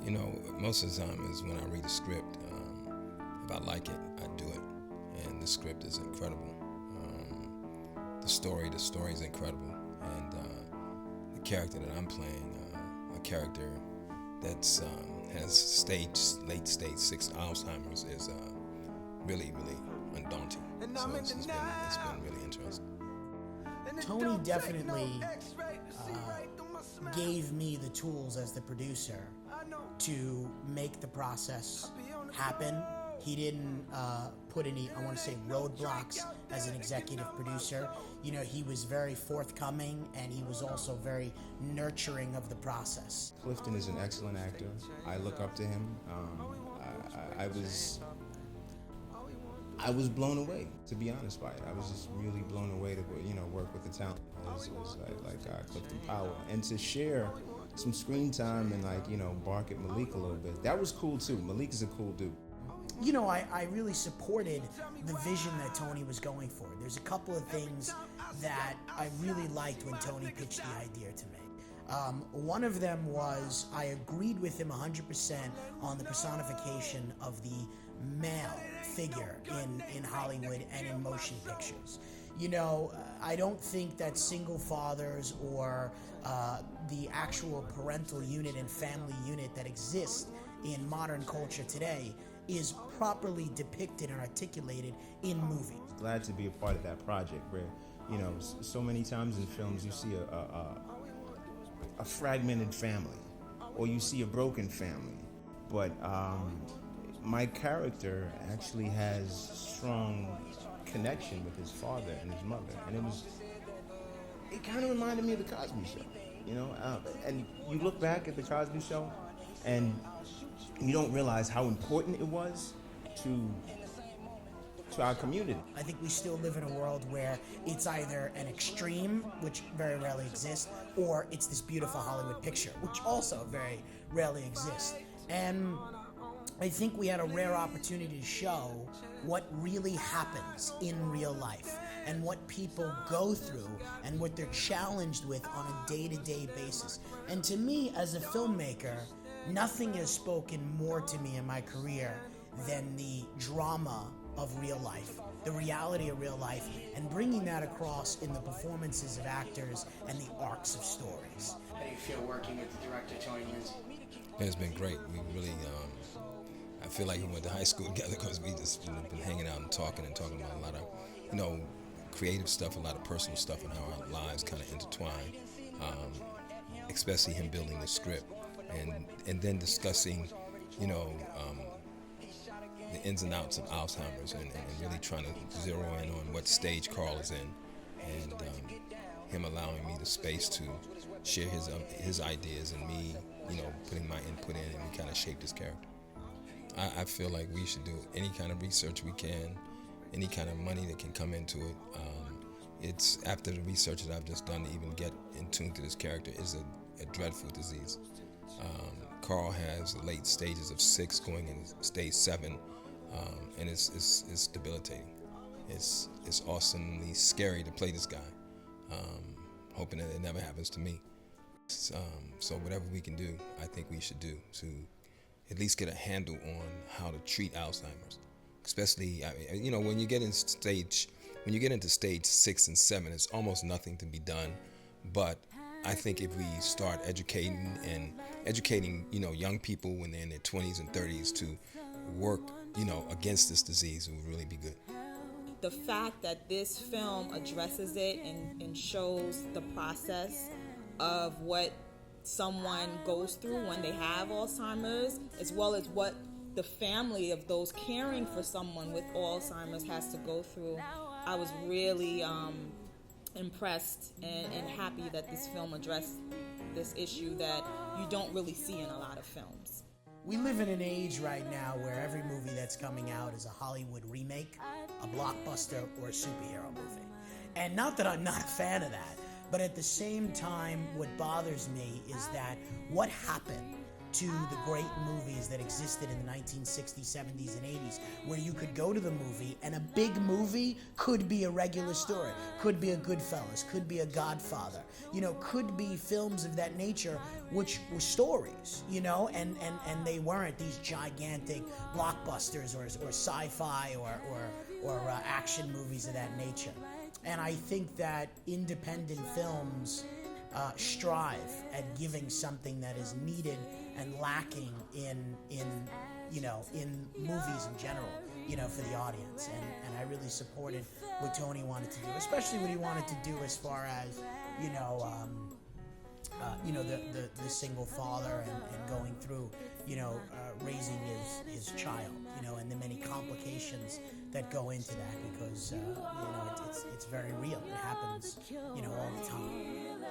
You know, most of the time is when I read a script. If I like it, I do it, and the script is incredible. The story is incredible, and the character that I'm playing, a character that's has late stage 6 Alzheimer's, is really undaunting. So it's been really interesting. Tony definitely gave me the tools as the producer to make the process happen. He didn't put any, I want to say, roadblocks as an executive producer. You know, he was very forthcoming, and he was also very nurturing of the process. Clifton is an excellent actor. I look up to him. I was blown away, to be honest by it. I was just really blown away to work with the talent. It was like Clifton Powell, and to share some screen time and bark at Malik a little bit. That was cool too. Malik is a cool dude. You know, I really supported the vision that Tony was going for. There's a couple of things that I really liked when Tony pitched the idea to me. One of them was I agreed with him 100% on the personification of the male figure in Hollywood and in motion pictures. You know, I don't think that single fathers or the actual parental unit and family unit that exists in modern culture today is properly depicted and articulated in movies. Glad to be a part of that project where, so many times in films you see a fragmented family, or you see a broken family, but my character actually has strong connection with his father and his mother, and it kind of reminded me of the Cosby Show, and you look back at the Cosby Show and you don't realize how important it was to our community. I think we still live in a world where it's either an extreme, which very rarely exists, or it's this beautiful Hollywood picture, which also very rarely exists. And I think we had a rare opportunity to show what really happens in real life and what people go through and what they're challenged with on a day-to-day basis. And to me, as a filmmaker, nothing has spoken more to me in my career than the drama of real life, the reality of real life, and bringing that across in the performances of actors and the arcs of stories. How do you feel working with the director, Tony Lindsay? It's been great. We really, I feel like we went to high school together because we just been hanging out and talking about a lot of, creative stuff, a lot of personal stuff, and how our lives kind of intertwine. Especially him building the script, and then discussing, the ins and outs of Alzheimer's, and really trying to zero in on what stage Carl is in, and him allowing me the space to share his ideas, and me, putting my input in, and we kind of shaped his character. I feel like we should do any kind of research we can, any kind of money that can come into it. It's after the research that I've just done to even get in tune to this character is a dreadful disease. Carl has the late stages of 6 going in stage 7, and it's debilitating. It's awesomely scary to play this guy, hoping that it never happens to me. So whatever we can do, I think we should do to at least get a handle on how to treat Alzheimer's. Especially, when you get into stage 6 and 7, it's almost nothing to be done. But I think if we start educating young people when they're in their 20s and 30s to work, against this disease, it would really be good. The fact that this film addresses it and shows the process of what someone goes through when they have Alzheimer's, as well as what the family of those caring for someone with Alzheimer's has to go through, I was really impressed and happy that this film addressed this issue that you don't really see in a lot of films. We live in an age right now where every movie that's coming out is a Hollywood remake, a blockbuster, or a superhero movie. And not that I'm not a fan of that, but at the same time, what bothers me is that what happened to the great movies that existed in the 1960s, 70s, and 80s, where you could go to the movie and a big movie could be a regular story, could be a Goodfellas, could be a Godfather, could be films of that nature, which were stories, and they weren't these gigantic blockbusters or sci-fi or action movies of that nature. And I think that independent films strive at giving something that is needed and lacking in movies in general, for the audience. And I really supported what Tony wanted to do, especially what he wanted to do as far as, the single father and going through, raising his child, and the many complications that go into that because, it's very real. It happens, all the time.